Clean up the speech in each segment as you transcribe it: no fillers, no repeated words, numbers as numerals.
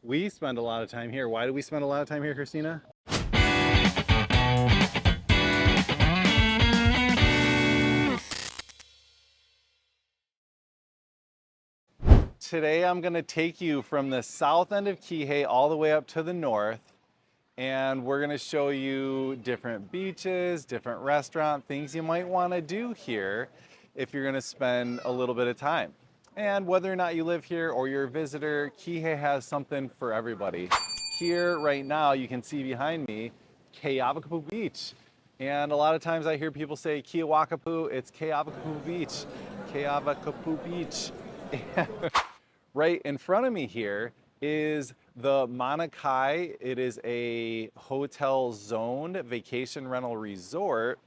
We spend a lot of time here. Why do we spend a lot of time here, Christina? Today I'm going to take you from the south end of Kihei all the way up to the north, and we're going to show you different beaches, different restaurant, things you might want to do here if you're going to spend a little bit of time. And whether or not you live here or you're a visitor, Kihei has something for everybody. Here right now you can see behind me Keawakapu Beach. And a lot of times I hear people say Keawakapu, it's Keawakapu Beach. Keawakapu Beach. Right in front of me here is the Mauna Kea. It is a hotel zoned vacation rental resort,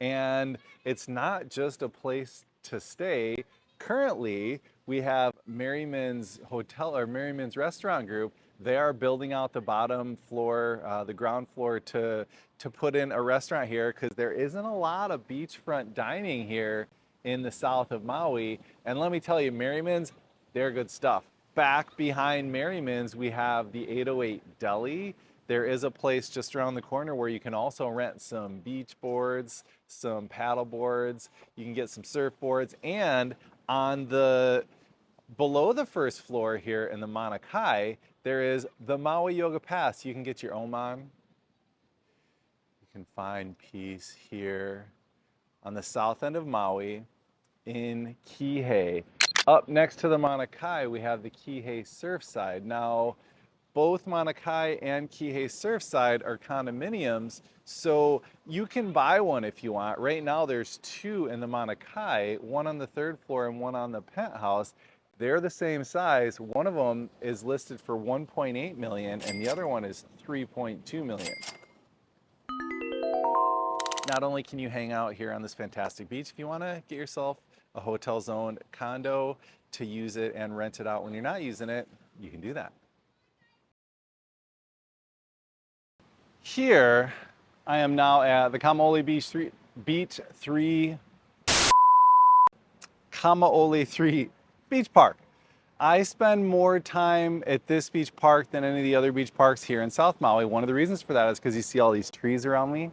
and it's not just a place to stay. Currently, we have Merrimans Hotel or Merrimans Restaurant Group. They are building out the bottom floor, the ground floor to put in a restaurant here because there isn't a lot of beachfront dining here in the south of Maui. And let me tell you, Merrimans, they're good stuff. Back behind Merriman's, we have the 808 Deli. There is a place just around the corner where you can also rent some beach boards, some paddle boards. You can get some surfboards. And on the below the first floor here in the Mauna Kea, there is the Maui Yoga Pass. You can get your oman. You can find peace here on the south end of Maui in Kihei. Up next to the Mauna Kea, we have the Kihei Surfside. Now, both Mauna Kea and Kihei Surfside are condominiums, so you can buy one if you want. Right now, there's two in the Mauna Kea, one on the third floor and one on the penthouse. They're the same size. One of them is listed for 1.8 million and the other one is 3.2 million. Not only can you hang out here on this fantastic beach, if you want to get yourself a hotel zone condo to use it and rent it out when you're not using it, you can do that. Here, I am now at the Kamaole Kamaole 3 Beach Park. I spend more time at this beach park than any of the other beach parks here in South Maui. One of the reasons for that is because you see all these trees around me.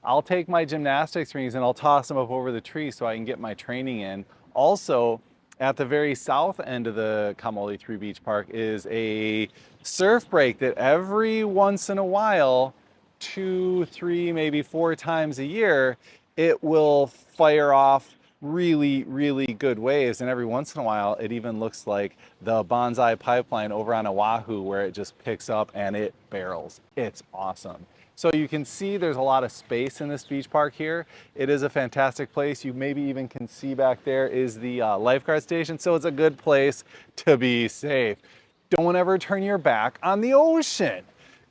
I'll take my gymnastics rings and I'll toss them up over the tree so I can get my training in. Also, at the very south end of the Kamaole 3 Beach Park is a surf break that every once in a while, 2, 3, maybe 4 times a year, it will fire off really good waves. And every once in a while, it even looks like the bonsai pipeline over on Oahu where it just picks up and it barrels. It's awesome. So you can see there's a lot of space in this beach park here. It is a fantastic place. You maybe even can see back there is the lifeguard station. So it's a good place to be safe. Don't ever turn your back on the ocean.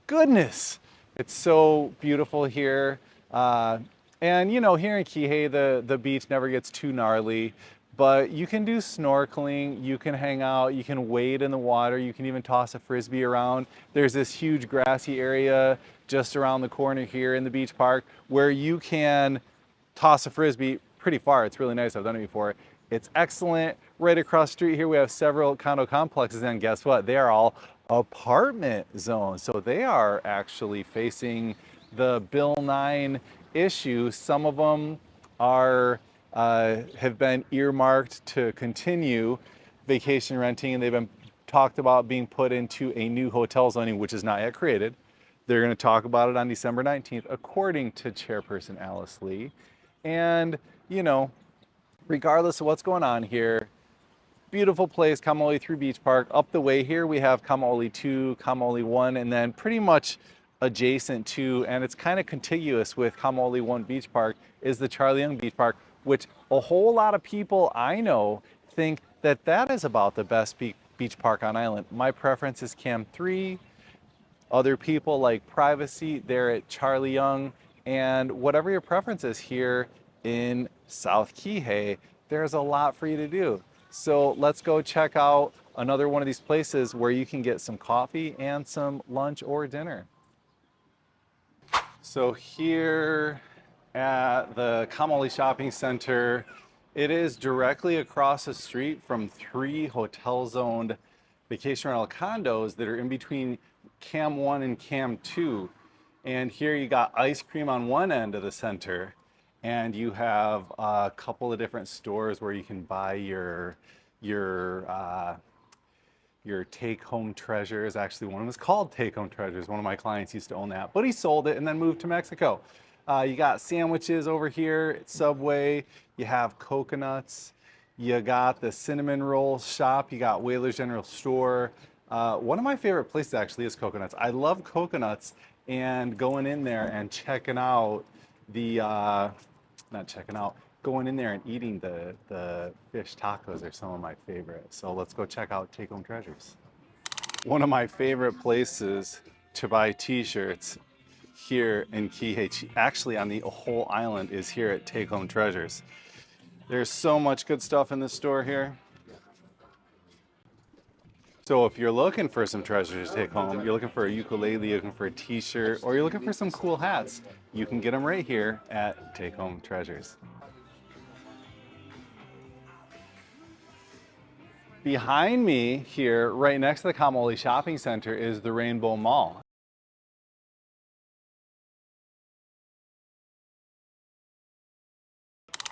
Goodness, it's so beautiful here. And you know, here in Kihei, the beach never gets too gnarly, but you can do snorkeling, you can hang out, you can wade in the water, you can even toss a frisbee around. There's this huge grassy area just around the corner here in the beach park where you can toss a frisbee pretty far. It's really nice, I've done it before. It's excellent. Right across the street here, we have several condo complexes, and guess what? They are all apartment zones. So they are actually facing the Bill 9 issue. Some of them are have been earmarked to continue vacation renting, and they've been talked about being put into a new hotel zoning, which is not yet created. They're going to talk about it on December 19th, according to Chairperson Alice Lee. And, you know, regardless of what's going on here, beautiful place, Kamaole 3 Beach Park. Up the way here, we have Kamaole 2, Kamaole 1, and then pretty much adjacent to, and it's kind of contiguous with Kamaole 1 Beach Park, is the Charlie Young Beach Park, which a whole lot of people I know think that that is about the best beach park on island. My preference is Cam 3. Other people like privacy, they're at Charlie Young, and whatever your preference is here in South Kihei, there's a lot for you to do. So let's go check out another one of these places where you can get some coffee and some lunch or dinner. So here at the Kamaole Shopping Center, it is directly across the street from 3 hotel zoned vacation rental condos that are in between Cam 1 and Cam 2. And here you got ice cream on one end of the center, and you have a couple of different stores where you can buy your your take-home treasures. Actually, one of them is called Take-Home Treasures. One of my clients used to own that, but he sold it and then moved to Mexico. You got sandwiches over here at Subway. You have coconuts. You got the cinnamon roll shop. You got Whaler's General Store. One of my favorite places actually is coconuts. I love coconuts, and going in there and checking out the, not checking out, going in there and eating the fish tacos are some of my favorites. So let's go check out Take Home Treasures. One of my favorite places to buy t-shirts here in Kihei, actually on the whole island, is here at Take Home Treasures. There's so much good stuff in this store here. So if you're looking for some treasures to take home, you're looking for a ukulele, you're looking for a t-shirt, or you're looking for some cool hats, you can get them right here at Take Home Treasures. Behind me here, right next to the Kamaole Shopping Center, is the Rainbow Mall.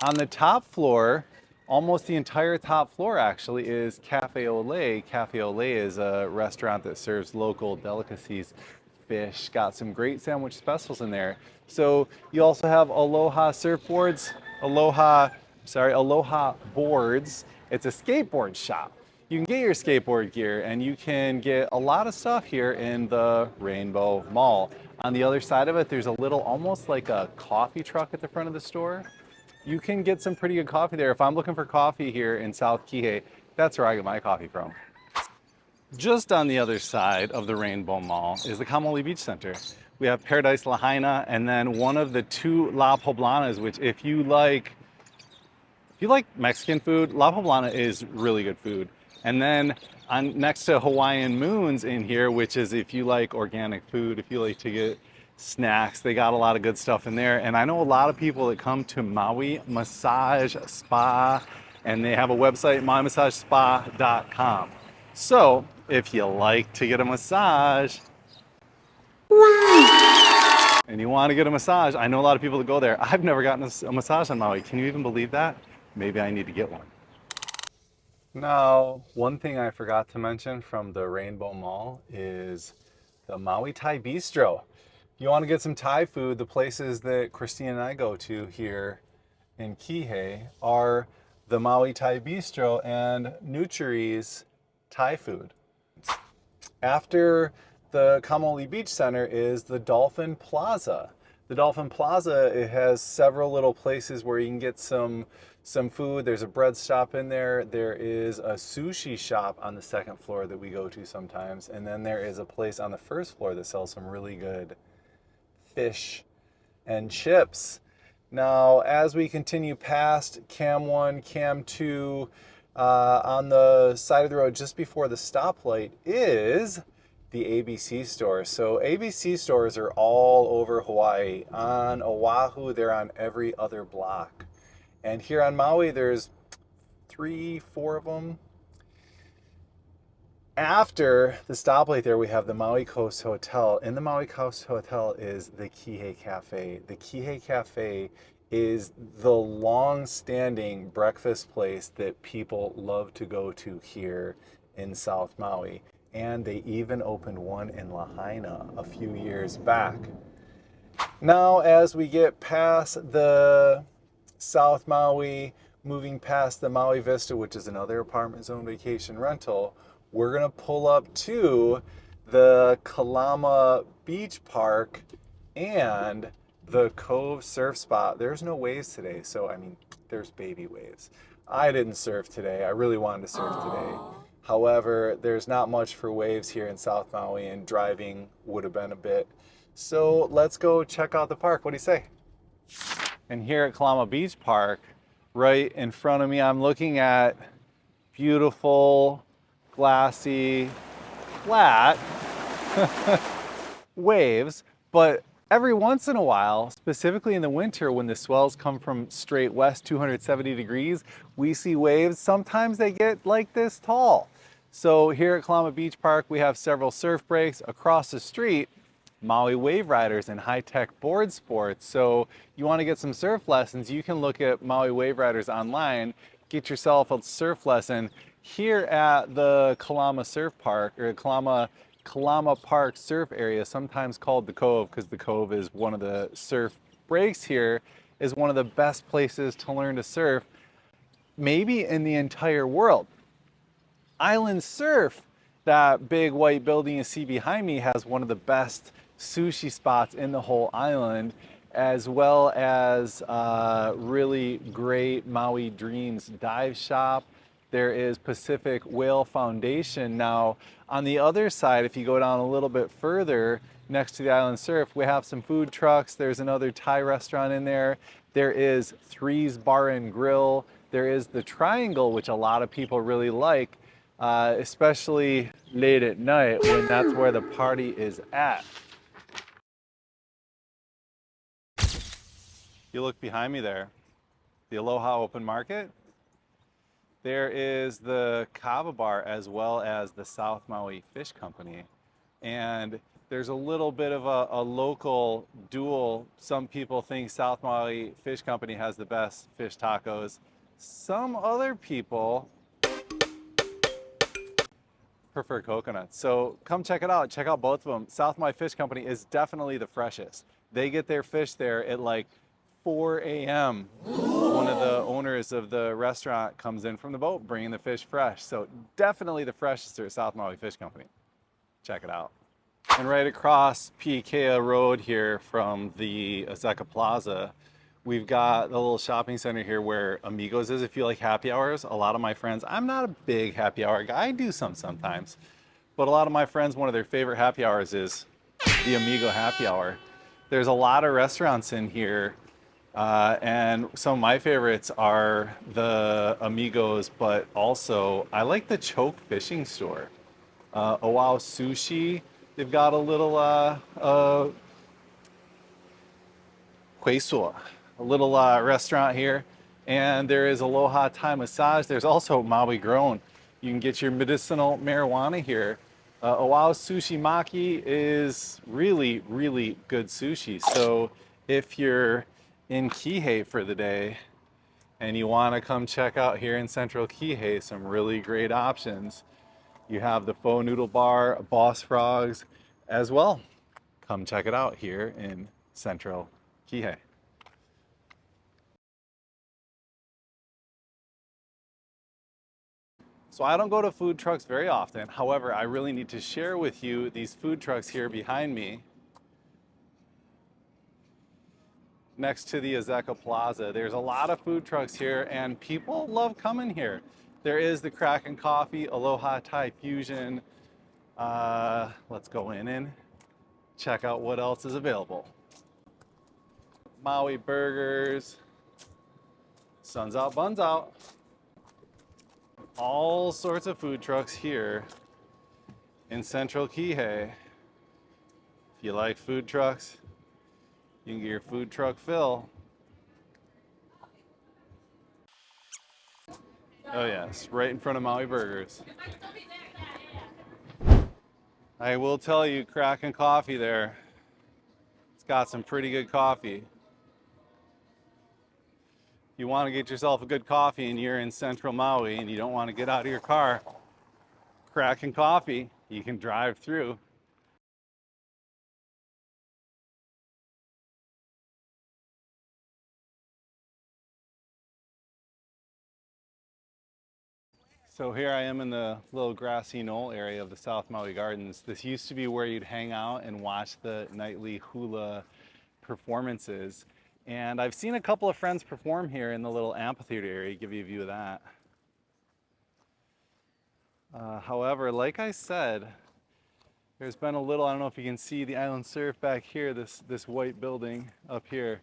On the top floor, almost the entire top floor actually, is Cafe Ole. Cafe Ole is a restaurant that serves local delicacies, fish, got some great sandwich specials in there. So you also have Aloha surfboards, Aloha boards. It's a skateboard shop. You can get your skateboard gear, and you can get a lot of stuff here in the Rainbow Mall. On the other side of it, there's a little, almost like a coffee truck at the front of the store. You can get some pretty good coffee there. If I'm looking for coffee here in South Kihei, that's where I get my coffee from. Just on the other side of the Rainbow Mall is the Kamaole Beach Center. We have Paradise Lahaina, and then one of the two La Poblanas, which if you like Mexican food, La Poblana is really good food. And then next to Hawaiian Moons in here, which is if you like organic food, if you like to get snacks, they got a lot of good stuff in there. And I know a lot of people that come to Maui Massage Spa, and they have a website, mauimassagespa.com. So if you like to get a massage, wow, and you want to get a massage, I know a lot of people that go there. I've never gotten a massage on Maui. Can you even believe that? Maybe I need to get one. Now, one thing I forgot to mention from the Rainbow Mall is the Maui Thai Bistro. You want to get some Thai food, the places that Christine and I go to here in Kihei are the Maui Thai Bistro and Nutri's Thai food. After the Kamaole Beach Center is the Dolphi Plaza. The Dolphi Plaza, it has several little places where you can get some food. There's a bread shop in there. There is a sushi shop on the second floor that we go to sometimes. And then there is a place on the first floor that sells some really good fish and chips. Now, as we continue past Cam 1, Cam 2, on the side of the road just before the stoplight is the ABC store. So ABC stores are all over Hawaii. On Oahu, they're on every other block. And here on Maui, there's 3, 4 of them. After the stoplight there, we have the Maui Coast Hotel. In the Maui Coast Hotel is the Kihei Cafe. The Kihei Cafe is the long-standing breakfast place that people love to go to here in South Maui. And they even opened one in Lahaina a few years back. Now, as we get past the South Maui, moving past the Maui Vista, which is another apartment zone vacation rental, we're gonna pull up to the Kalama Beach Park and the Cove Surf Spot. There's no waves today, so I mean, there's baby waves. I didn't surf today. I really wanted to surf today. However, there's not much for waves here in South Maui, and driving would have been a bit. So let's go check out the park. What do you say? And here at Kalama Beach Park, right in front of me, I'm looking at beautiful, glassy, flat waves, but every once in a while, specifically in the winter when the swells come from straight west 270 degrees, we see waves. Sometimes they get like this tall. So here at Kalama Beach Park, we have several surf breaks. Across the street, Maui Wave Riders and high-tech board sports. So you want to get some surf lessons, you can look at Maui Wave Riders online, get yourself a surf lesson. Here at the Kalama Surf Park, or Kalama Park surf area, sometimes called the Cove, because the Cove is one of the surf breaks here, is one of the best places to learn to surf, maybe in the entire world. Island Surf, that big white building you see behind me, has one of the best sushi spots in the whole island, as well as really great Maui Dreams dive shop. There is Pacific Whale Foundation. Now, on the other side, if you go down a little bit further, next to the Island Surf, we have some food trucks. There's another Thai restaurant in there. There is Three's Bar and Grill. There is the Triangle, which a lot of people really like, especially late at night when that's where the party is at. You look behind me there, the Aloha Open Market. There is the Kava Bar as well as the South Maui Fish Company. And there's a little bit of a local duel. Some people think South Maui Fish Company has the best fish tacos. Some other people prefer coconut. So come check it out. Check out both of them. South Maui Fish Company is definitely the freshest. They get their fish there at like 4 a.m. One of the owners of the restaurant comes in from the boat bringing the fish fresh. So definitely the freshest at South Maui Fish Company. Check it out. And right across Pihei Road here from the Azeka Plaza, we've got the little shopping center here where Amigos is if you like happy hours. A lot of my friends, I'm not a big happy hour guy, I do sometimes, but a lot of my friends, one of their favorite happy hours is the Amigo happy hour. There's a lot of restaurants in here, and some of my favorites are the Amigos, but also I like the Choke Fishing Store. Oahu Sushi, they've got a little Huesua, a little restaurant here. And there is Aloha Thai Massage. There's also Maui Grown. You can get your medicinal marijuana here. Oahu Sushi Maki is really, really good sushi. So if you're in Kihei for the day and you want to come check out here in Central Kihei some really great options, you have the Pho Noodle Bar, Boss Frogs as well. Come check it out here in Central Kihei. So I don't go to food trucks very often. However, I really need to share with you these food trucks here behind me next to the Azeka Plaza. There's a lot of food trucks here and people love coming here. There is the Kraken Coffee, Aloha Thai Fusion. Let's go in and check out what else is available. Maui Burgers, Sun's Out, Buns Out. All sorts of food trucks here in Central Kihei. If you like food trucks, you can get your food truck fill. Oh yes, right in front of Maui Burgers. I will tell you, Kraken Coffee there, it's got some pretty good coffee. If you want to get yourself a good coffee and you're in Central Maui and you don't want to get out of your car, Kraken Coffee, you can drive through. So here I am in the little grassy knoll area of the South Maui Gardens. This used to be where you'd hang out and watch the nightly hula performances. And I've seen a couple of friends perform here in the little amphitheater area, give you a view of that. However, like I said, there's been a little, I don't know if you can see the Island Surf back here, this white building up here.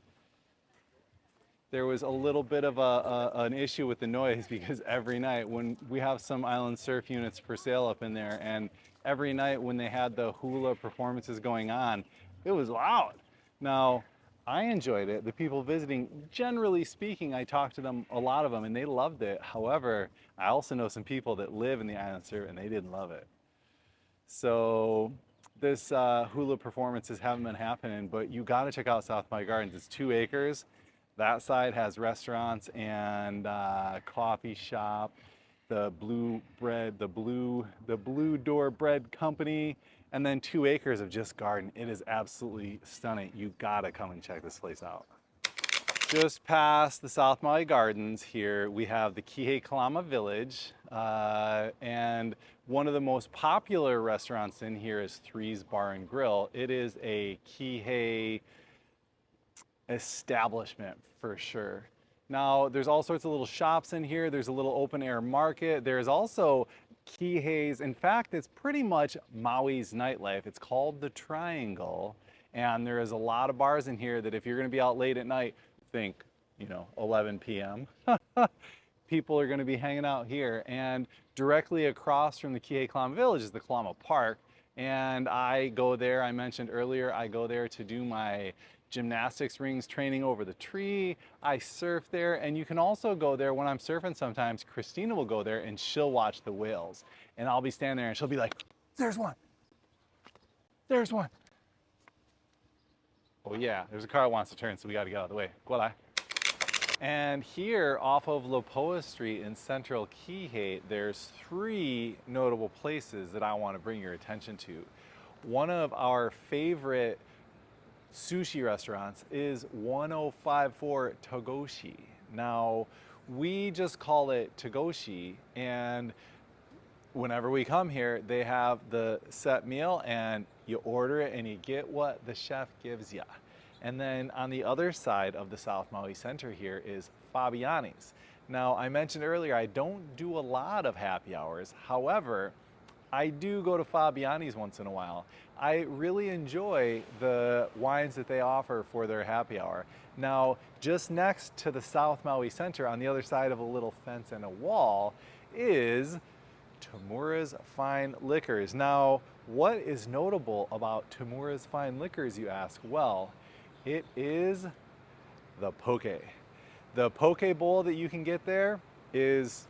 There was a little bit of an issue with the noise because every night when we have some Island Surf units for sale up in there, and every night when they had the hula performances going on, it was loud. Now, I enjoyed it. The people visiting, generally speaking, I talked to them, a lot of them, and they loved it. However, I also know some people that live in the island serve and they didn't love it. So this hula performances haven't been happening, but you got to check out South Maui Gardens. It's 2 acres. That side has restaurants and coffee shop, the Blue Bread, the Blue Door Bread Company, and then 2 acres of just garden. It is absolutely stunning. You gotta come and check this place out. Just past the South Maui Gardens here, we have the Kihei Kalama Village, and one of the most popular restaurants in here is Three's Bar and Grill. It is a Kihei establishment for sure. Now, there's all sorts of little shops in here. There's a little open air market. There's also Kihei's, in fact, it's pretty much Maui's nightlife. It's called the Triangle, and there is a lot of bars in here that if you're gonna be out late at night, think, 11 p.m. People are gonna be hanging out here. And directly across from the Kihei Kalama Village is the Kalama Park. And I go there, I mentioned earlier, I go there to do my gymnastics rings training over the tree. I surf there, and you can also go there when I'm surfing sometimes. Christina will go there and she'll watch the whales. And I'll be standing there and she'll be like, there's one, there's one. Oh yeah, there's a car that wants to turn, so we gotta get out of the way. Voila. And here off of Lopoa Street in central Kihei, there's 3 notable places that I want to bring your attention to. One of our favorite sushi restaurants is 1054 Togoshi. Now, we just call it Togoshi, and whenever we come here, they have the set meal and you order it and you get what the chef gives you. And then on the other side of the South Maui Center here is Fabiannis. Now, I mentioned earlier, I don't do a lot of happy hours. However, I do go to Fabiannis once in a while. I really enjoy the wines that they offer for their happy hour. Now, just next to the South Maui Center, on the other side of a little fence and a wall, is Tamura's Fine Liquors. Now, what is notable about Tamura's Fine Liquors, you ask? Well, it is the poke. The poke bowl that you can get there it's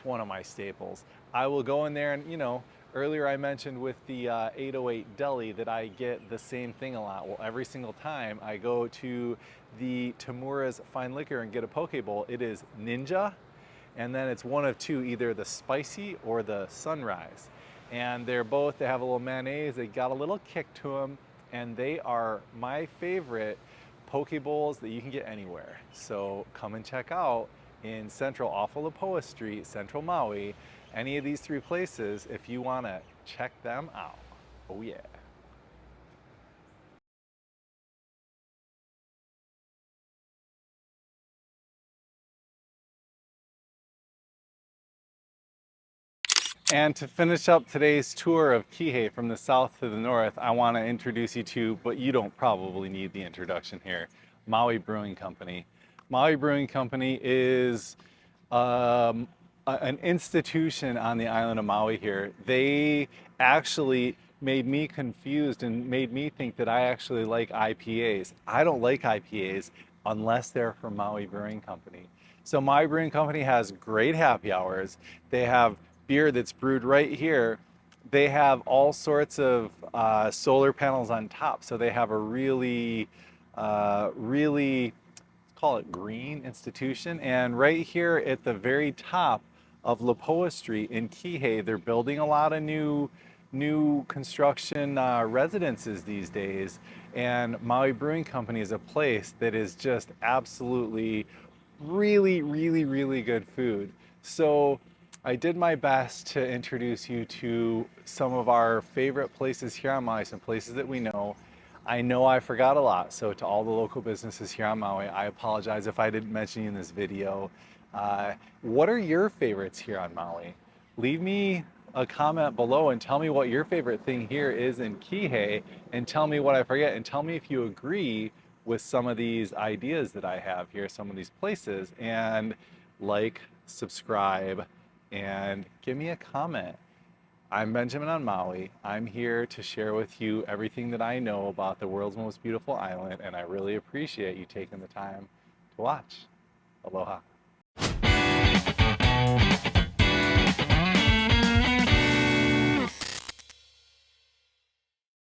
one of my staples. I will go in there and, earlier I mentioned with the 808 Deli that I get the same thing a lot. Well, every single time I go to the Tamura's Fine Liquor and get a poke bowl, it is Ninja, and then it's one of 2, either the spicy or the sunrise. And they have a little mayonnaise, they got a little kick to them, and they are my favorite poke bowls that you can get anywhere. So come and check out in central, off of Lopoa Street, central Maui, any of these 3 places if you want to check them out. Oh yeah. And to finish up today's tour of Kihei from the south to the north, I want to introduce you to, but you don't probably need the introduction here, Maui Brewing Company. Maui Brewing Company is an institution on the island of Maui here. They actually made me confused and made me think that I actually like IPAs. I don't like IPAs unless they're from Maui Brewing Company. So Maui Brewing Company has great happy hours. They have beer that's brewed right here. They have all sorts of solar panels on top. So they have a really call it green institution. And right here at the very top of Lopoa Street in Kihei, they're building a lot of new construction residences these days. And Maui Brewing Company is a place that is just absolutely really good food. So I did my best to introduce you to some of our favorite places here on Maui, some places that we know. I know I forgot a lot, so to all the local businesses here on Maui, I apologize if I didn't mention you in this video. What are your favorites here on Maui? Leave me a comment below and tell me what your favorite thing here is in Kihei, and tell me what I forget, and tell me if you agree with some of these ideas that I have here, some of these places, and like, subscribe, and give me a comment. I'm Benjamin on Maui. I'm here to share with you everything that I know about the world's most beautiful island, and I really appreciate you taking the time to watch. Aloha.